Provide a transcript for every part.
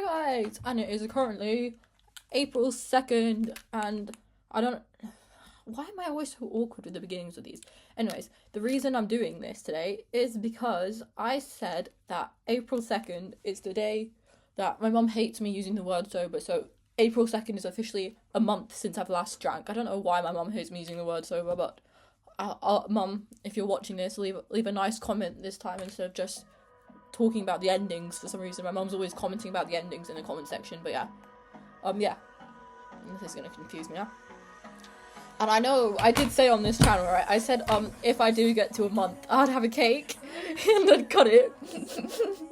guys, and it is currently April 2nd, and I don't... Why am I always so awkward with the beginnings of these? Anyways, the reason I'm doing this today is because I said that April 2nd is the day that my mum hates me using the word sober, so April 2nd is officially a month since I've last drank. I don't know why my mum hates me using the word sober, but Mum, if you're watching this, leave a nice comment this time instead of just talking about the endings for some reason. My mum's always commenting about the endings in the comment section, but yeah. This is gonna confuse me now. And I know I did say on this channel, right, I said, if I do get to a month, I'd have a cake, and then cut it.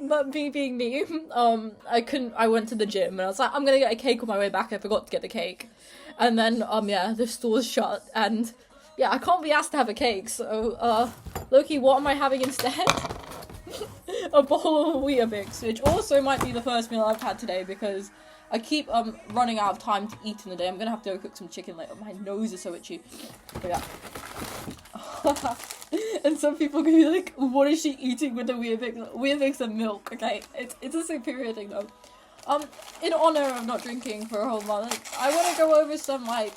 But me being me, I went to the gym, and I was like, I'm gonna get a cake on my way back, I forgot to get the cake. And then, the store's shut, and, yeah, I can't be asked to have a cake, so, Loki, what am I having instead? A bowl of Weetabix, which also might be the first meal I've had today, because I keep running out of time to eat in the day. I'm gonna have to go cook some chicken later. My nose is so itchy. But yeah. And some people can be like, what is she eating with the Weetabix? Weetabix and milk, okay? It's a superior thing though. In honor of not drinking for a whole month, I wanna go over some like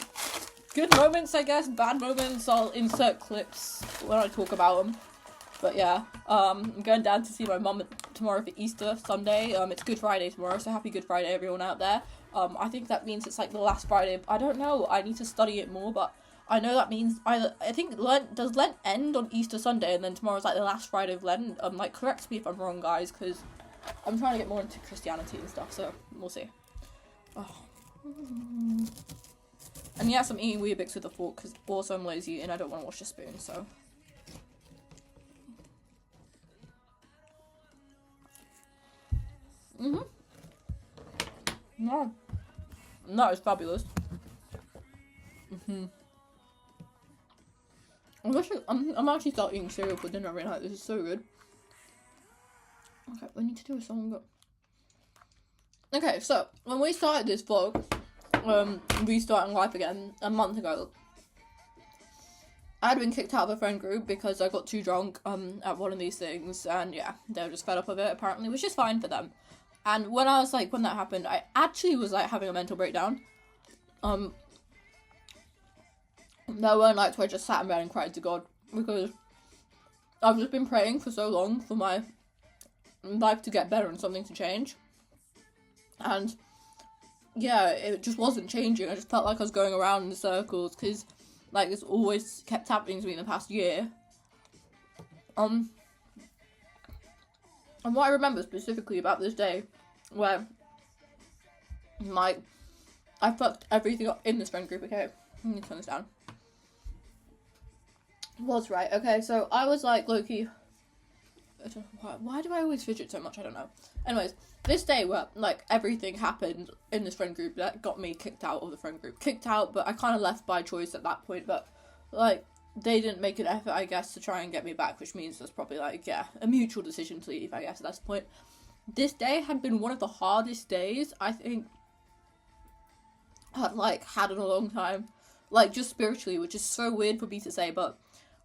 good moments, I guess, bad moments. I'll insert clips when I talk about them. But yeah, I'm going down to see my mum tomorrow for Easter Sunday. It's Good Friday tomorrow, so happy Good Friday everyone out there. I think that means it's like the last Friday. I don't know, I need to study it more, but I know that means I think does Lent end on Easter Sunday, and then tomorrow's like the last Friday of Lent? Correct me if I'm wrong, guys, because I'm trying to get more into Christianity and stuff, so we'll see. Oh. And yes, I'm eating Weetabix with a fork, because also I'm lazy and I don't want to wash the spoon, so... No. That is fabulous. I'm actually starting eating cereal for dinner right now. This is so good. Okay, we need to do a song. Okay, so when we started this vlog, restarting life again a month ago, I had been kicked out of a friend group because I got too drunk at one of these things, and yeah, they were just fed up of it apparently, which is fine for them. And when that happened, I actually was like having a mental breakdown. There were nights where I just sat in bed and cried to God, because I've just been praying for so long for my life to get better and something to change. And yeah, it just wasn't changing. I just felt like I was going around in circles, because like this always kept happening to me in the past year. And what I remember specifically about this day, where, like, I fucked everything up in this friend group, okay? I need to turn this down. Was right, okay, so I was like, Loki, why do I always fidget so much? I don't know. Anyways, this day where, like, everything happened in this friend group that got me kicked out of the friend group. Kicked out, but I kind of left by choice at that point, but, like, they didn't make an effort, I guess, to try and get me back, which means there's probably, like, yeah, a mutual decision to leave, I guess, at that point. This day had been one of the hardest days, I think, I'd, like, had in a long time. Like, just spiritually, which is so weird for me to say, but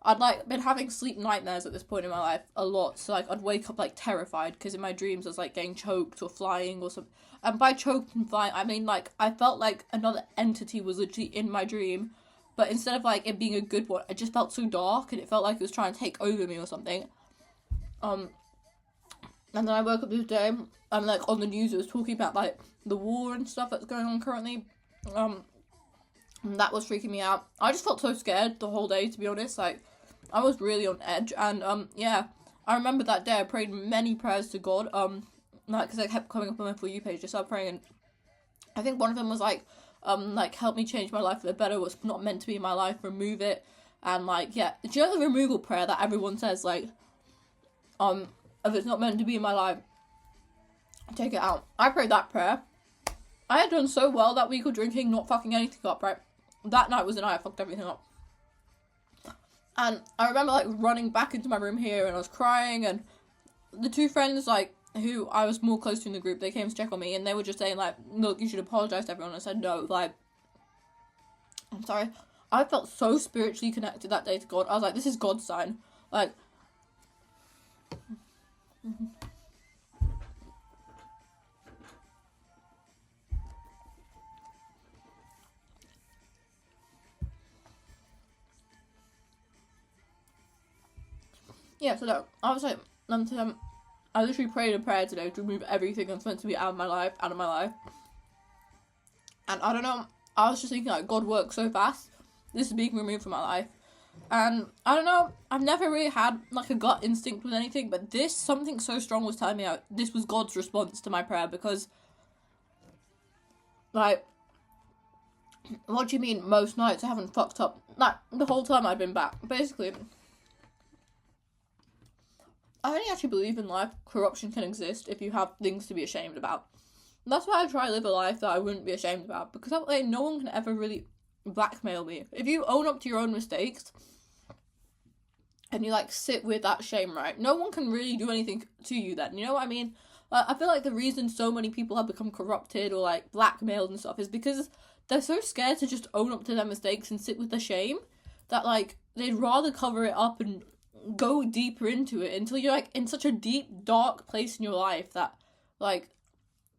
I'd, like, been having sleep nightmares at this point in my life a lot, so, like, I'd wake up, like, terrified, because in my dreams I was, like, getting choked or flying or something. And by choked and flying, I mean, like, I felt like another entity was literally in my dream. But instead of, like, it being a good one, it just felt so dark, and it felt like it was trying to take over me or something. And then I woke up this day, and, like, on the news it was talking about, like, the war and stuff that's going on currently. And that was freaking me out. I just felt so scared the whole day, to be honest. Like, I was really on edge, and, yeah. I remember that day I prayed many prayers to God, like, because I kept coming up on my For You page, just started praying, and I think one of them was, like, help me change my life for the better, what's not meant to be in my life, remove it, and, like, yeah, do you know the removal prayer that everyone says, like, if it's not meant to be in my life, take it out? I prayed that prayer. I had done so well that week of drinking, not fucking anything up, right? That night was the night I fucked everything up. And I remember, like, running back into my room here, and I was crying, and the two friends, like, who I was more close to in the group, they came to check on me, and they were just saying, like, look, you should apologize to everyone. I said, no, like, I'm sorry. I felt so spiritually connected that day to God. I was like, this is God's sign. Like, yeah, so no, I was like, I literally prayed a prayer today to remove everything that's meant to be out of my life. And I don't know, I was just thinking, like, God works so fast. This is being removed from my life. And I don't know, I've never really had, like, a gut instinct with anything, but something so strong was telling me this was God's response to my prayer, because, like, what do you mean most nights I haven't fucked up? Like, the whole time I've been back. Basically, I only actually believe in life corruption can exist if you have things to be ashamed about. And that's why I try to live a life that I wouldn't be ashamed about, because that way no one can ever really blackmail me. If you own up to your own mistakes and you, like, sit with that shame, right, no one can really do anything to you then, you know what I mean? I feel like the reason so many people have become corrupted or, like, blackmailed and stuff is because they're so scared to just own up to their mistakes and sit with the shame that, like, they'd rather cover it up and go deeper into it until you're, like, in such a deep, dark place in your life that, like,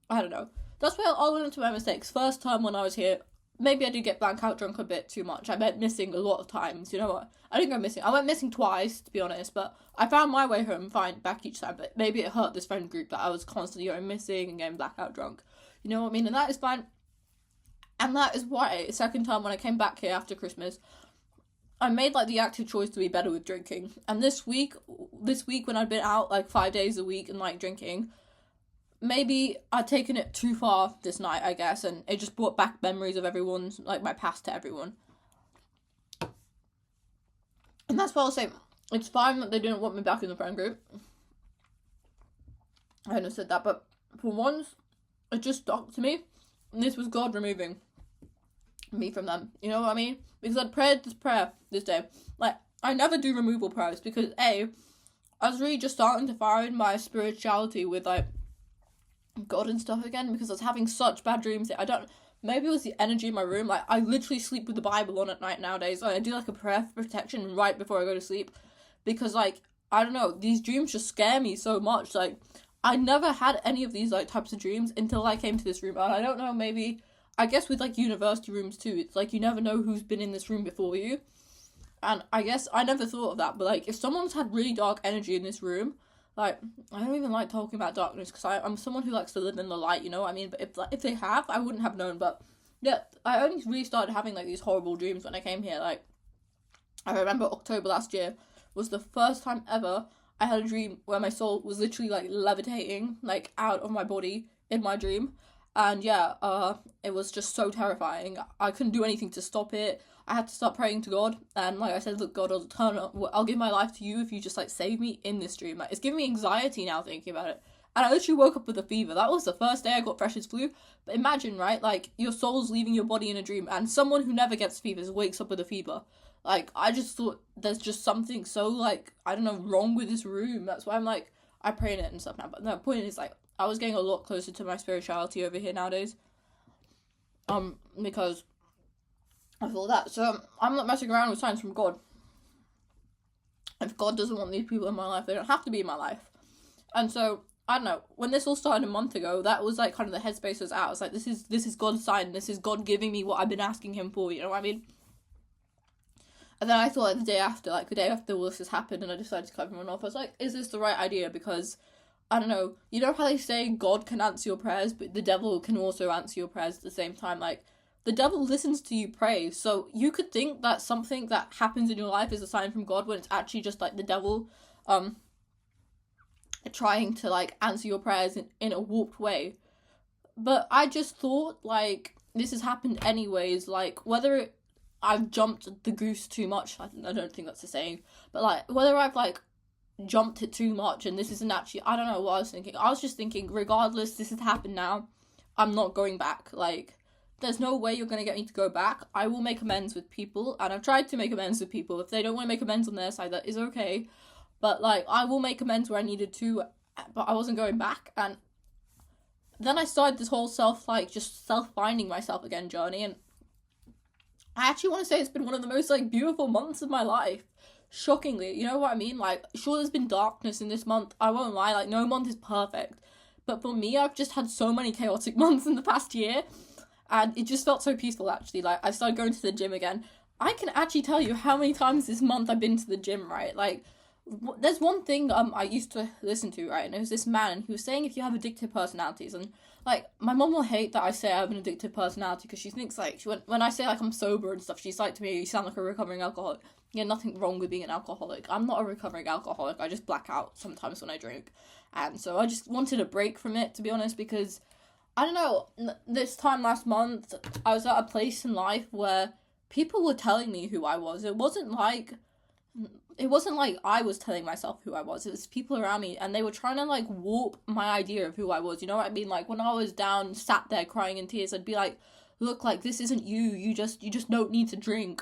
I don't know. That's why I'll own up to my mistakes. First time when I was here, maybe I did get blackout drunk a bit too much. I went missing a lot of times, you know what? I didn't go missing. I went missing twice, to be honest, but I found my way home fine back each time. But maybe it hurt this friend group that I was constantly going missing and getting blackout drunk. You know what I mean? And that is fine. And that is why, second time when I came back here after Christmas, I made, like, the active choice to be better with drinking. And this week when I'd been out, like, 5 days a week and, like, drinking, maybe I'd taken it too far this night, I guess, and it just brought back memories of everyone's, like, my past to everyone. And that's why I'll say, it's fine that they didn't want me back in the friend group. I understood that, but for once, it just stuck to me. And this was God removing me from them. You know what I mean? Because I'd prayed this prayer this day. Like, I never do removal prayers because, A, I was really just starting to find my spirituality with, like, God and stuff again, because I was having such bad dreams. Maybe it was the energy in my room. Like, I literally sleep with the Bible on at night nowadays. Like, I do, like, a prayer for protection right before I go to sleep, because, like, I don't know, these dreams just scare me so much. Like, I never had any of these, like, types of dreams until I came to this room. And I don't know, maybe, I guess with, like, university rooms too, it's like you never know who's been in this room before you. And I guess I never thought of that, but, like, if someone's had really dark energy in this room, like, I don't even like talking about darkness, because I'm someone who likes to live in the light, you know what I mean? But if they have, I wouldn't have known. But, yeah, I only really started having, like, these horrible dreams when I came here. Like, I remember October last year was the first time ever I had a dream where my soul was literally, like, levitating, like, out of my body in my dream. And, yeah, it was just so terrifying. I couldn't do anything to stop it. I had to start praying to God, and, like I said, look, God, I'll give my life to you if you just, like, save me in this dream. Like, it's giving me anxiety now thinking about it. And I literally woke up with a fever. That was the first day I got fresh as flu. But imagine, right, like, your soul's leaving your body in a dream, and someone who never gets fevers wakes up with a fever. Like, I just thought there's just something so, like, I don't know, wrong with this room. That's why I'm, like, I pray in it and stuff now. But the point is, like, I was getting a lot closer to my spirituality over here nowadays. Because I thought that. So, I'm not messing around with signs from God. If God doesn't want these people in my life, they don't have to be in my life. And so, I don't know, when this all started a month ago, that was, like, kind of the headspace I was at. I was like, this is God's sign. This is God giving me what I've been asking him for, you know what I mean? And then I thought, like, the day after all this has happened, and I decided to cut everyone off, I was like, is this the right idea? Because, I don't know, you know how they say God can answer your prayers, but the devil can also answer your prayers at the same time? Like, the devil listens to you pray, so you could think that something that happens in your life is a sign from God when it's actually just, like, the devil, trying to, like, answer your prayers in a warped way. But I just thought, like, this has happened anyways, like, whether I've jumped the goose too much, I don't think that's a saying, but, like, whether I've, like, jumped it too much and this isn't actually, I don't know what I was thinking. I was just thinking, regardless, this has happened now, I'm not going back. Like, there's no way you're going to get me to go back. I will make amends with people, and I've tried to make amends with people. If they don't want to make amends on their side, that is okay. But, like, I will make amends where I needed to, but I wasn't going back. And then I started this whole self-finding myself again journey, and I actually want to say it's been one of the most, like, beautiful months of my life. Shockingly, you know what I mean? Like, sure, there's been darkness in this month. I won't lie, like, no month is perfect. But for me, I've just had so many chaotic months in the past year, and it just felt so peaceful, actually. Like, I started going to the gym again. I can actually tell you how many times this month I've been to the gym, right? Like, there's one thing I used to listen to, right, and it was this man, and he was saying if you have addictive personalities, and like my mom will hate that I say I have an addictive personality because she thinks like when I say like I'm sober and stuff, she's like to me, you sound like a recovering alcoholic. Yeah, nothing wrong with being an alcoholic. I'm not a recovering alcoholic. I just black out sometimes when I drink, and so I just wanted a break from it, to be honest, because I don't know. This time last month, I was at a place in life where people were telling me who I was. It wasn't like I was telling myself who I was. It was people around me, and they were trying to like warp my idea of who I was. You know what I mean? Like when I was down, sat there crying in tears, I'd be like, "Look, like this isn't you. You just don't need to drink.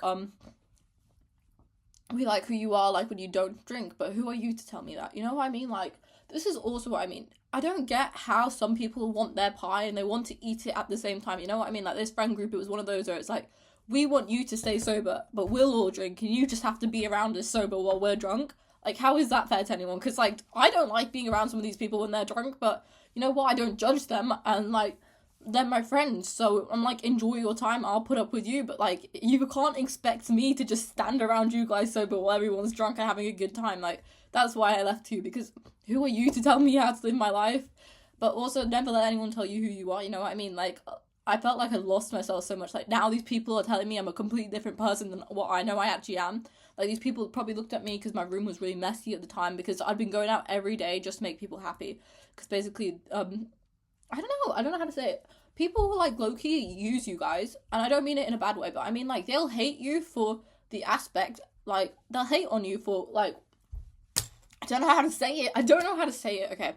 We like who you are, like when you don't drink. But who are you to tell me that? You know what I mean? Like this is also what I mean. I don't get how some people want their pie and they want to eat it at the same time. You know what I mean? Like this friend group, it was one of those where it's like, we want you to stay sober, but we'll all drink, and you just have to be around us sober while we're drunk. Like, how is that fair to anyone? Because, like, I don't like being around some of these people when they're drunk, but you know what? I don't judge them, and, like, they're my friends, so I'm like, enjoy your time, I'll put up with you, but, like, you can't expect me to just stand around you guys sober while everyone's drunk and having a good time. Like, that's why I left too, because who are you to tell me how to live my life? But also, never let anyone tell you who you are, you know what I mean? Like, I felt like I lost myself so much. Like, now these people are telling me I'm a completely different person than what I know I actually am. Like, these people probably looked at me because my room was really messy at the time, because I'd been going out every day just to make people happy. Because basically, I don't know how to say it. People who, like, low-key use you guys, and I don't mean it in a bad way, but I mean, like, they'll hate you for the aspect, like, they'll hate on you for, like, I don't know how to say it, okay?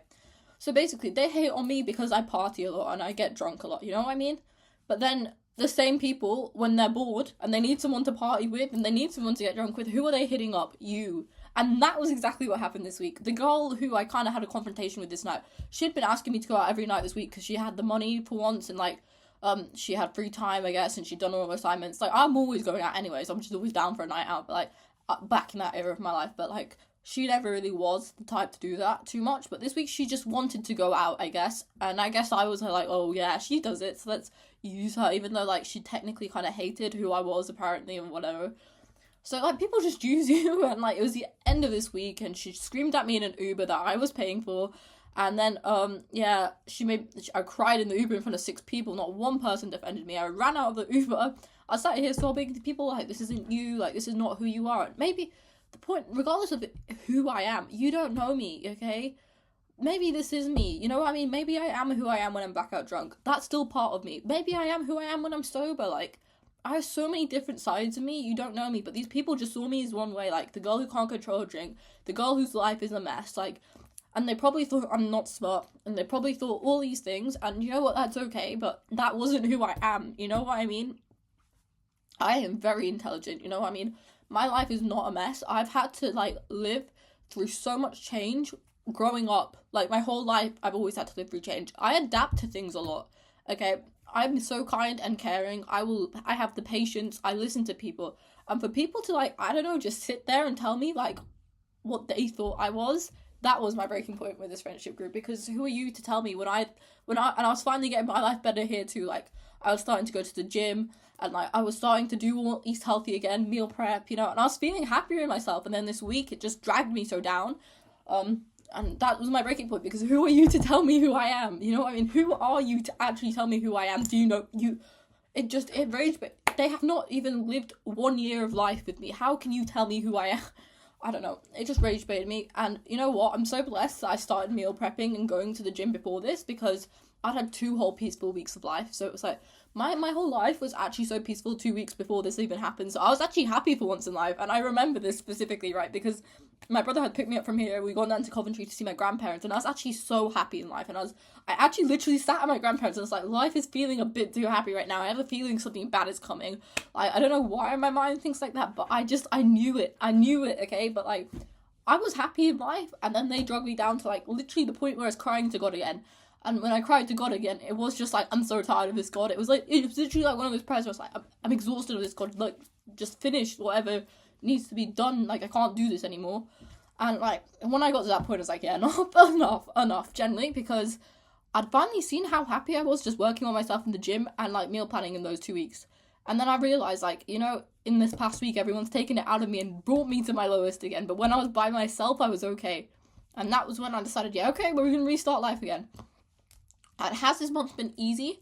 So basically, they hate on me because I party a lot and I get drunk a lot, you know what I mean? But then the same people, when they're bored and they need someone to party with and they need someone to get drunk with, who are they hitting up? You. And that was exactly what happened this week. The girl who I kind of had a confrontation with this night, she'd been asking me to go out every night this week because she had the money for once, and like, she had free time, I guess, and she'd done all her assignments. Like, I'm always going out anyways, I'm just always down for a night out, but like, back in that era of my life, but like, she never really was the type to do that too much, but this week she just wanted to go out, I guess, and I guess I was like, oh yeah, she does it, so let's use her, even though, like, she technically kind of hated who I was, apparently, and whatever. So, like, people just use you, and, like, it was the end of this week, and she screamed at me in an Uber that I was paying for, and then, yeah, I cried in the Uber in front of 6 people, not one person defended me, I ran out of the Uber, I sat here sobbing to people, like, this isn't you, like, this is not who you are, and maybe the point, regardless of who I am, you don't know me, okay? Maybe this is me, you know what I mean? Maybe I am who I am when I'm blackout drunk. That's still part of me. Maybe I am who I am when I'm sober. Like, I have so many different sides of me, you don't know me, but these people just saw me as one way, like, the girl who can't control her drink, the girl whose life is a mess, like, and they probably thought I'm not smart, and they probably thought all these things, and you know what, that's okay, but that wasn't who I am, you know what I mean? I am very intelligent, you know what I mean? My life is not a mess. I've had to, like, live through so much change growing up. Like, my whole life, I've always had to live through change. I adapt to things a lot, okay? I'm so kind and caring. I have the patience. I listen to people. And for people to, like, I don't know, just sit there and tell me, like, what they thought I was, that was my breaking point with this friendship group. Because who are you to tell me and I was finally getting my life better here too. Like, I was starting to go to the gym, and like, I was starting to do eat healthy again, meal prep, you know, and I was feeling happier in myself. And then this week, it just dragged me so down. And that was my breaking point, because who are you to tell me who I am? You know what I mean? Who are you to actually tell me who I am? Do you know, it raged, but they have not even lived 1 year of life with me. How can you tell me who I am? I don't know. It just rage baited me. And you know what? I'm so blessed that I started meal prepping and going to the gym before this, because I'd had 2 whole peaceful weeks of life. So it was like, my whole life was actually so peaceful 2 weeks before this even happened. So I was actually happy for once in life. And I remember this specifically, right? Because my brother had picked me up from here. We'd gone down to Coventry to see my grandparents. And I was actually so happy in life. And I actually literally sat at my grandparents and was like, life is feeling a bit too happy right now. I have a feeling something bad is coming. Like, I don't know why my mind thinks like that, but I knew it. I knew it, okay? But like, I was happy in life. And then they dragged me down to like literally the point where I was crying to God again. And when I cried to God again, it was just like, I'm so tired of this God. It was literally like one of those prayers where I was like, I'm exhausted of this God. Like, just finish whatever needs to be done. Like, I can't do this anymore. And like, when I got to that point, I was like, yeah, enough, generally, because I'd finally seen how happy I was just working on myself in the gym and like meal planning in those 2 weeks. And then I realized, like, you know, in this past week, everyone's taken it out of me and brought me to my lowest again. But when I was by myself, I was okay. And that was when I decided, yeah, okay, we're going to restart life again. And has this month been easy?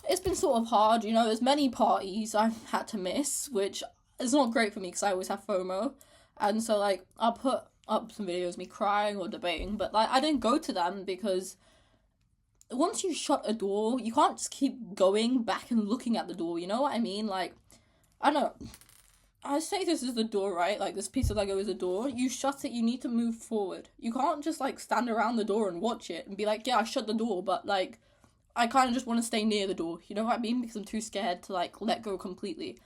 It's been sort of hard, you know, there's many parties I've had to miss, which is not great for me because I always have FOMO. And so, like, I'll put up some videos of me crying or debating, but, like, I didn't go to them because once you shut a door, you can't just keep going back and looking at the door, you know what I mean? Like, I don't know. I say this is the door, right? Like, this piece of Lego is a door. You shut it, you need to move forward. You can't just, like, stand around the door and watch it and be like, yeah, I shut the door, but, like, I kind of just want to stay near the door. You know what I mean? Because I'm too scared to, like, let go completely.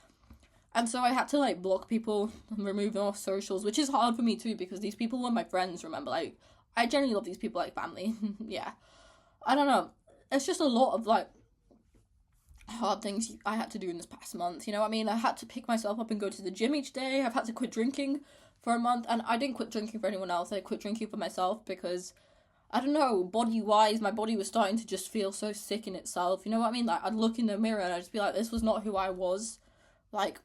And so I had to, like, block people and remove them off socials, which is hard for me, too, because these people were my friends, remember? Like, I genuinely love these people like family. Yeah. I don't know. It's just a lot of, like, hard things I had to do in this past month, you know what I mean? I had to pick myself up and go to the gym each day. I've had to quit drinking for a month, and I didn't quit drinking for anyone else. I quit drinking for myself because, I don't know, body-wise, my body was starting to just feel so sick in itself, you know what I mean? Like, I'd look in the mirror and I'd just be like, this was not who I was, like,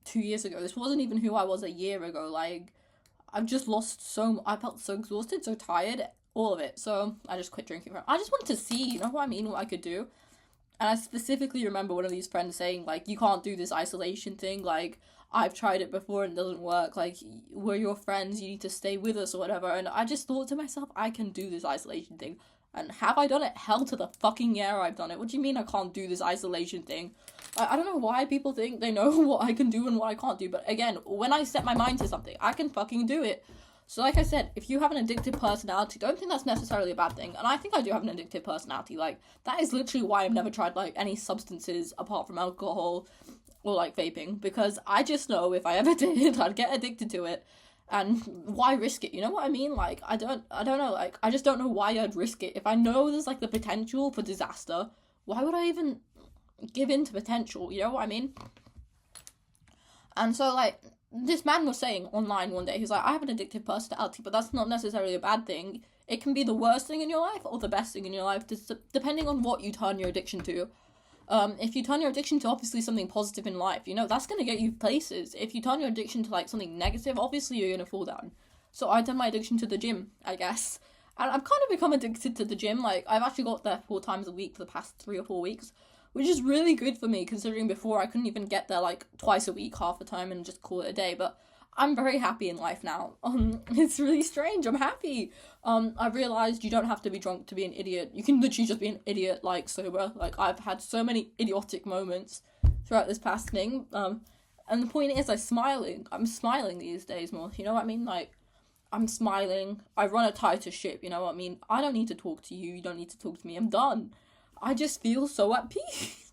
2 years ago. This wasn't even who I was a year ago. Like, I've just lost I felt so exhausted, so tired, all of it. So I just quit drinking. I just wanted to see, you know what I mean, what I could do. And I specifically remember one of these friends saying, like, you can't do this isolation thing, like, I've tried it before and it doesn't work, like, we're your friends, you need to stay with us or whatever. And I just thought to myself, I can do this isolation thing. And have I done it? Hell to the fucking yeah, I've done it. What do you mean I can't do this isolation thing? I don't know why people think they know what I can do and what I can't do, but again, when I set my mind to something, I can fucking do it. So like I said, if you have an addictive personality, don't think that's necessarily a bad thing. And I think I do have an addictive personality. Like, that is literally why I've never tried, like, any substances apart from alcohol or, like, vaping. Because I just know if I ever did, I'd get addicted to it. And why risk it? You know what I mean? Like, I don't know. Like, I just don't know why I'd risk it. If I know there's, like, the potential for disaster, why would I even give in to potential? You know what I mean? And so, like, this man was saying online one day, he's like, I have an addictive personality, but that's not necessarily a bad thing. It can be the worst thing in your life or the best thing in your life, depending on what you turn your addiction to. If you turn your addiction to obviously something positive in life, you know, that's going to get you places. If you turn your addiction to, like, something negative, obviously you're going to fall down. So I turned my addiction to the gym, I guess. And I've kind of become addicted to the gym. Like, I've actually got there 4 times a week for the past 3 or 4 weeks, which is really good for me, considering before I couldn't even get there, like, twice a week, half the time, and just call it a day. But I'm very happy in life now. It's really strange. I'm happy. I've realised you don't have to be drunk to be an idiot. You can literally just be an idiot, like, sober. Like, I've had so many idiotic moments throughout this past thing. And the point is, I'm smiling these days more, you know what I mean? Like, I'm smiling. I run a tighter ship, you know what I mean? I don't need to talk to you. You don't need to talk to me. I'm done. I just feel so at peace.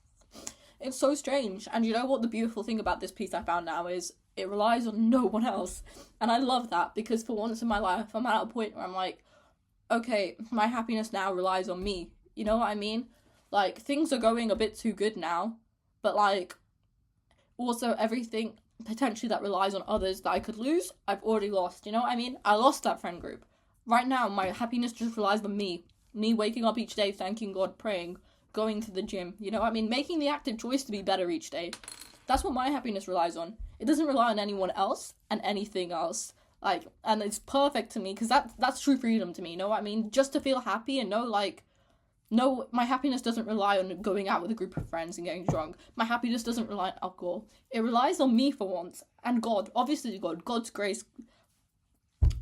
It's so strange. And you know what the beautiful thing about this piece I found now is? It relies on no one else. And I love that, because for once in my life, I'm at a point where I'm like, okay, my happiness now relies on me. You know what I mean? Like, things are going a bit too good now, but, like, also everything potentially that relies on others that I could lose, I've already lost. You know what I mean? I lost that friend group. Right now, my happiness just relies on me. Me waking up each day, thanking God, praying, going to the gym. You know what I mean? Making the active choice to be better each day. That's what my happiness relies on. It doesn't rely on anyone else and anything else. Like, and it's perfect to me, because that's true freedom to me, you know what I mean? Just to feel happy and know, like, no, my happiness doesn't rely on going out with a group of friends and getting drunk. My happiness doesn't rely on alcohol. It relies on me for once. And God, obviously God, God's grace.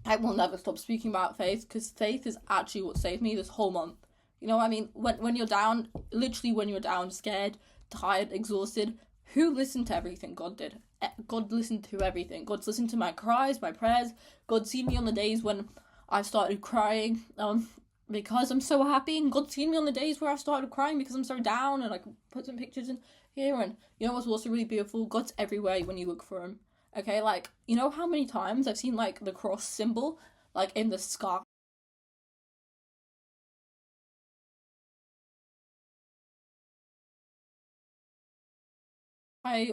I will never stop speaking about faith, because faith is actually what saved me this whole month. You know what I mean? When you're down, literally when you're down, scared, tired, exhausted, who listened to everything God did? God listened to everything. God's listened to my cries, my prayers. God's seen me on the days when I started crying because I'm so happy. And God's seen me on the days where I started crying because I'm so down. And I can put some pictures in here. And you know what's also really beautiful? God's everywhere when you look for him. Okay, like, you know how many times I've seen, like, the cross symbol, like, in the sky?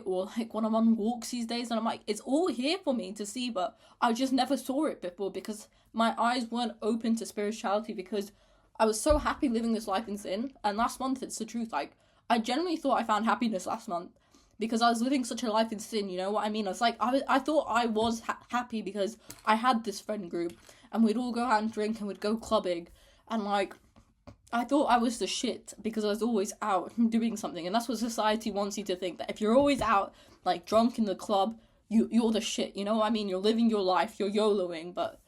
Or like when I'm on walks these days, and I'm like, it's all here for me to see, but I just never saw it before because my eyes weren't open to spirituality, because I was so happy living this life in sin. And last month, it's the truth, like, I genuinely thought I found happiness last month, because I was living such a life in sin, you know what I mean? I was like, I thought I was happy because I had this friend group, and we'd all go out and drink, and we'd go clubbing, and like, I thought I was the shit because I was always out doing something, and that's what society wants you to think, that if you're always out, like, drunk in the club, you're the shit, you know what I mean? You're living your life, you're YOLOing, but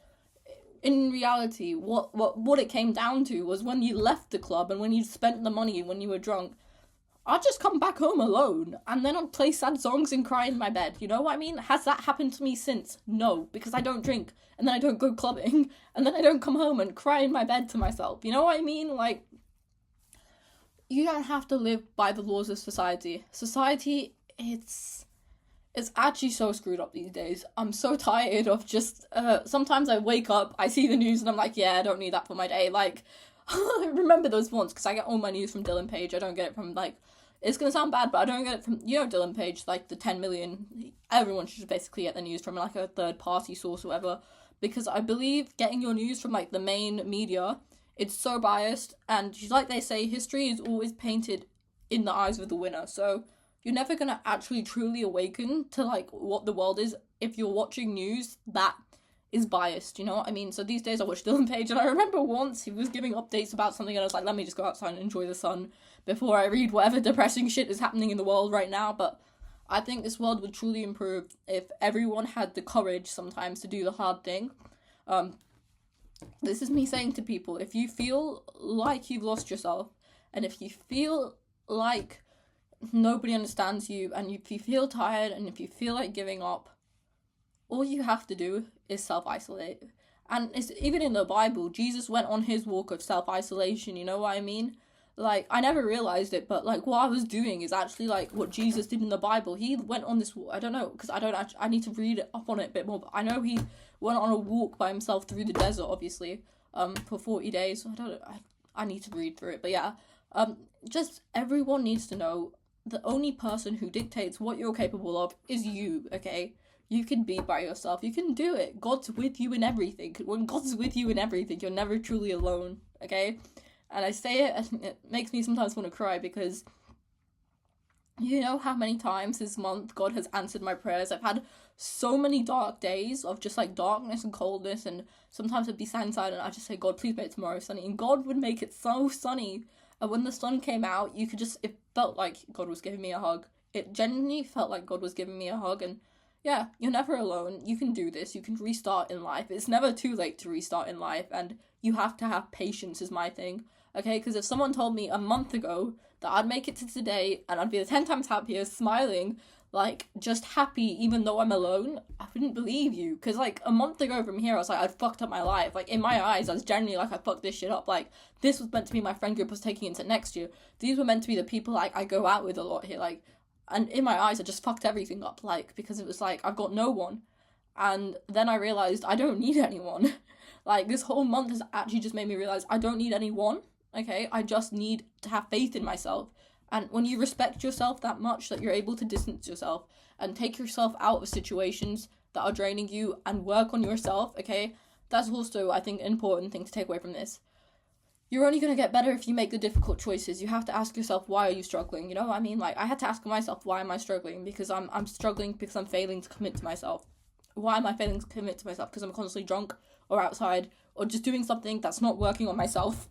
in reality, what it came down to was when you left the club and when you spent the money when you were drunk, I'd just come back home alone, and then I'd play sad songs and cry in my bed, you know what I mean? Has that happened to me since? No, because I don't drink, and then I don't go clubbing, and then I don't come home and cry in my bed to myself, you know what I mean? Like, you don't have to live by the laws of society. Society, it's actually so screwed up these days. I'm so tired of just, sometimes I wake up, I see the news, and I'm like, yeah, I don't need that for my day, like, I remember those ones, because I get all my news from Dylan Page. I don't get it from, like, it's gonna sound bad, but I don't get it from, you know, Dylan Page, like, the 10 million, everyone should basically get their news from, like, a third-party source or whatever, because I believe getting your news from, like, the main media, it's so biased, and like they say, history is always painted in the eyes of the winner, so you're never gonna actually truly awaken to, like, what the world is if you're watching news that is biased, you know what I mean? So these days I watch Dylan Page, and I remember once he was giving updates about something, and I was like, let me just go outside and enjoy the sun before I read whatever depressing shit is happening in the world right now. But I think this world would truly improve if everyone had the courage sometimes to do the hard thing. This is me saying to people, if you feel like you've lost yourself, and if you feel like nobody understands you, and if you feel tired, and if you feel like giving up, all you have to do is self-isolate. And it's even in the Bible, Jesus went on his walk of self-isolation, you know what I mean? Like, I never realized it, but, like, what I was doing is actually, like, what Jesus did in the Bible. He went on this walk, I don't know, because I need to read up on it a bit more, but I know he went on a walk by himself through the desert, obviously, for 40 days. I need to read through it, but yeah. Just everyone needs to know the only person who dictates what you're capable of is you, okay? You can be by yourself. You can do it. God's with you in everything. When God's with you in everything, you're never truly alone, okay? And I say it, and it makes me sometimes want to cry, because you know how many times this month God has answered my prayers. I've had so many dark days of just, like, darkness and coldness, and sometimes I'd be sat inside and I'd just say, God, please make tomorrow sunny. And God would make it so sunny. And when the sun came out, it felt like God was giving me a hug. It genuinely felt like God was giving me a hug, and yeah, you're never alone. You can do this. You can restart in life. It's never too late to restart in life, and you have to have patience is my thing, okay? Because if someone told me a month ago that I'd make it to today and I'd be 10 times happier, smiling, like, just happy even though I'm alone, I wouldn't believe you. Because, like, a month ago from here, I was like, I'd fucked up my life. Like, in my eyes, I was genuinely like, I fucked this shit up. Like, this was meant to be my friend group I was taking into next year. These were meant to be the people, like, I go out with a lot here, like, and in my eyes, I just fucked everything up, like, because it was like, I've got no one. And then I realised I don't need anyone. Like, this whole month has actually just made me realise I don't need anyone, okay? I just need to have faith in myself. And when you respect yourself that much that you're able to distance yourself and take yourself out of situations that are draining you and work on yourself, okay? That's also, I think, an important thing to take away from this. You're only going to get better if you make the difficult choices. You have to ask yourself, why are you struggling? You know what I mean? Like, I had to ask myself, why am I struggling? Because I'm struggling because I'm failing to commit to myself. Why am I failing to commit to myself? Because I'm constantly drunk or outside or just doing something that's not working on myself.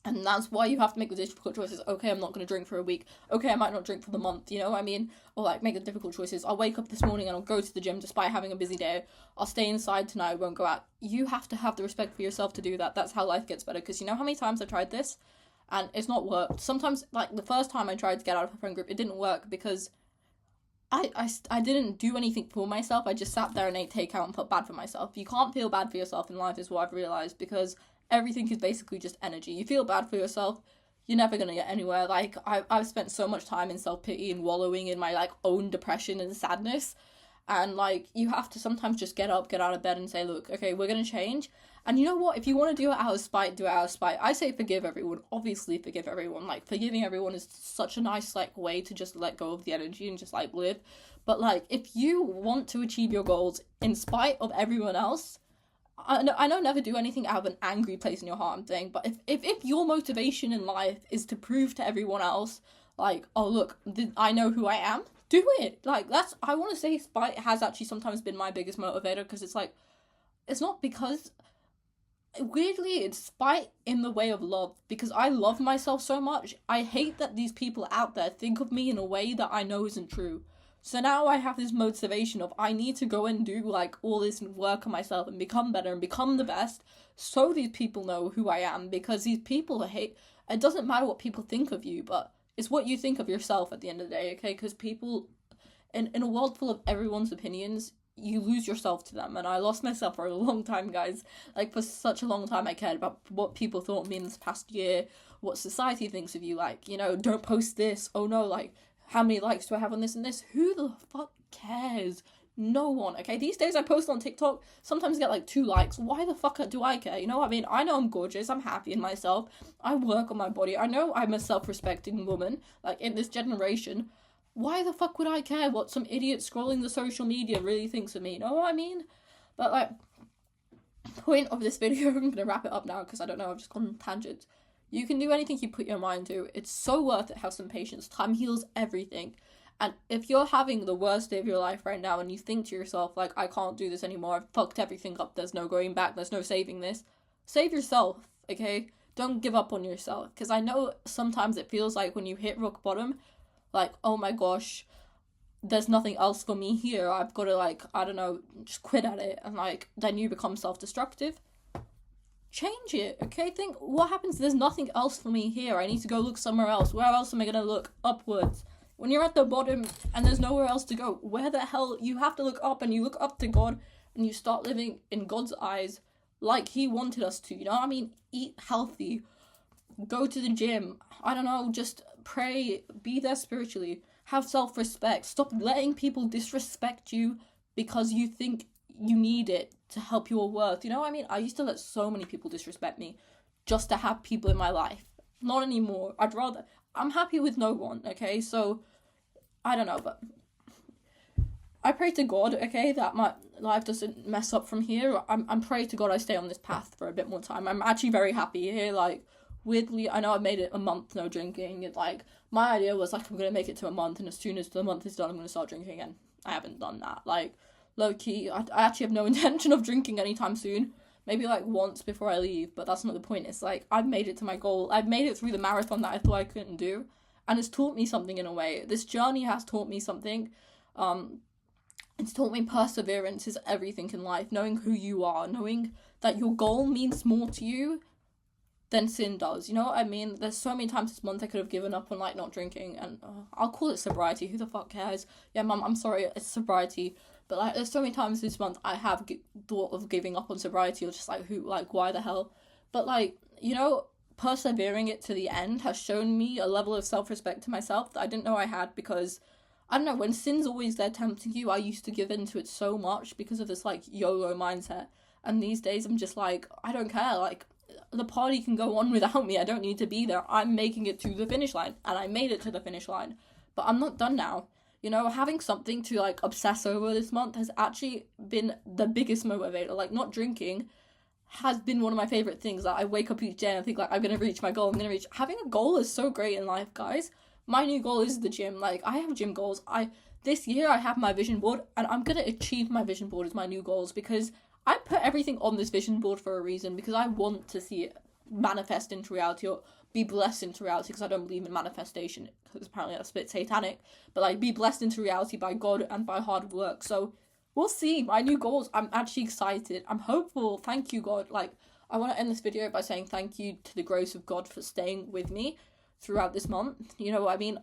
And that's why you have to make the difficult choices. Okay, I'm not going to drink for a week. Okay, I might not drink for the month, you know what I mean? Or, like, make the difficult choices. I'll wake up this morning and I'll go to the gym despite having a busy day. I'll stay inside tonight, won't go out. You have to have the respect for yourself to do that. That's how life gets better. Because you know how many times I tried this? And it's not worked. Sometimes, like, the first time I tried to get out of a friend group, it didn't work because I didn't do anything for myself. I just sat there and ate takeout and felt bad for myself. You can't feel bad for yourself in life is what I've realised, because everything is basically just energy. You feel bad for yourself, you're never going to get anywhere. Like, I've spent so much time in self-pity and wallowing in my, like, own depression and sadness. And, like, you have to sometimes just get up, get out of bed and say, look, okay, we're going to change. And you know what? If you want to do it out of spite, do it out of spite. I say forgive everyone. Obviously forgive everyone. Like, forgiving everyone is such a nice, like, way to just let go of the energy and just, like, live. But, like, if you want to achieve your goals in spite of everyone else, I know never do anything out of an angry place in your heart, I'm saying, but if your motivation in life is to prove to everyone else, like, oh look, I know who I am, do it. Like, that's, I want to say spite has actually sometimes been my biggest motivator, because it's like, it's not because, weirdly, it's spite in the way of love, because I love myself so much. I hate that these people out there think of me in a way that I know isn't true. So now I have this motivation of, I need to go and do like all this work on myself and become better and become the best, so these people know who I am, because these people hate, it doesn't matter what people think of you, but it's what you think of yourself at the end of the day, okay? Because people, in a world full of everyone's opinions, you lose yourself to them, and I lost myself for a long time, guys. Like, for such a long time I cared about what people thought of me in this past year, what society thinks of you, like, you know, don't post this, oh no, like, how many likes do I have on this and this? Who the fuck cares? No one, okay? These days I post on TikTok, sometimes I get like 2 likes. Why the fuck do I care? You know what I mean? I know I'm gorgeous, I'm happy in myself, I work on my body, I know I'm a self-respecting woman, like, in this generation. Why the fuck would I care what some idiot scrolling the social media really thinks of me? You know what I mean? But, like, point of this video, I'm gonna wrap it up now because I don't know, I've just gone on tangents. You can do anything you put your mind to. It's so worth it. Have some patience. Time heals everything. And if you're having the worst day of your life right now and you think to yourself, like, I can't do this anymore, I've fucked everything up, there's no going back, there's no saving this, save yourself, okay? Don't give up on yourself. Because I know sometimes it feels like when you hit rock bottom, like, oh my gosh, there's nothing else for me here, I've got to, like, I don't know, just quit at it, and, like, then you become self-destructive. Change it, okay? Think, what happens? There's nothing else for me here, I need to go look somewhere else. Where else am I gonna look? Upwards. When you're at the bottom and there's nowhere else to go, where the hell? You have to look up, and you look up to God, and you start living in God's eyes like he wanted us to, you know what I mean? Eat healthy, go to the gym, I don't know, just pray, be there spiritually, have self-respect, stop letting people disrespect you because you think you need it to help your worth. You know what I mean? I used to let so many people disrespect me just to have people in my life. Not anymore. I'm happy with no one, okay? So, I don't know, but I pray to God, okay, that my life doesn't mess up from here. I'm praying to God I stay on this path for a bit more time. I'm actually very happy here, like, weirdly, I know I've made it a month no drinking, and, like, my idea was, like, I'm gonna make it to a month, and as soon as the month is done, I'm gonna start drinking again. I haven't done that, like, low-key, I actually have no intention of drinking anytime soon. Maybe, like, once before I leave, but that's not the point. It's, like, I've made it to my goal. I've made it through the marathon that I thought I couldn't do, and it's taught me something in a way. This journey has taught me something. It's taught me perseverance is everything in life. Knowing who you are, knowing that your goal means more to you than sin does. You know what I mean? There's so many times this month I could have given up on, like, not drinking, and I'll call it sobriety. Who the fuck cares? Yeah, Mum, I'm sorry, it's sobriety. But, like, there's so many times this month I have thought of giving up on sobriety, or just, like, why the hell? But, like, you know, persevering it to the end has shown me a level of self-respect to myself that I didn't know I had, because, I don't know, when sin's always there tempting you, I used to give in to it so much because of this, like, YOLO mindset. And these days I'm just like, I don't care, like, the party can go on without me, I don't need to be there, I'm making it to the finish line, and I made it to the finish line. But I'm not done now. You know, having something to, like, obsess over this month has actually been the biggest motivator. Like, not drinking has been one of my favourite things. Like, I wake up each day and I think, like, I'm going to reach my goal, having a goal is so great in life, guys. My new goal is the gym. Like, I have gym goals. This year I have my vision board, and I'm going to achieve my vision board as my new goals, because I put everything on this vision board for a reason, because I want to see it manifest into reality, or be blessed into reality, because I don't believe in manifestation, because apparently that's a bit satanic, but, like, be blessed into reality by God and by hard work. So we'll see. My new goals, I'm actually excited, I'm hopeful. Thank you, God. Like, I want to end this video by saying thank you to the grace of God for staying with me throughout this month. You know what I mean?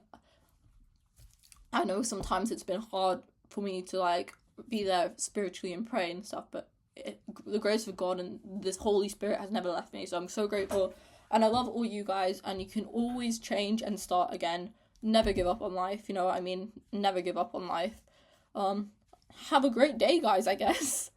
I know sometimes it's been hard for me to, like, be there spiritually and pray and stuff, but the grace of God and this Holy Spirit has never left me, so I'm so grateful. And I love all you guys, and you can always change and start again. Never give up on life, you know what I mean? Never give up on life. Have a great day, guys, I guess.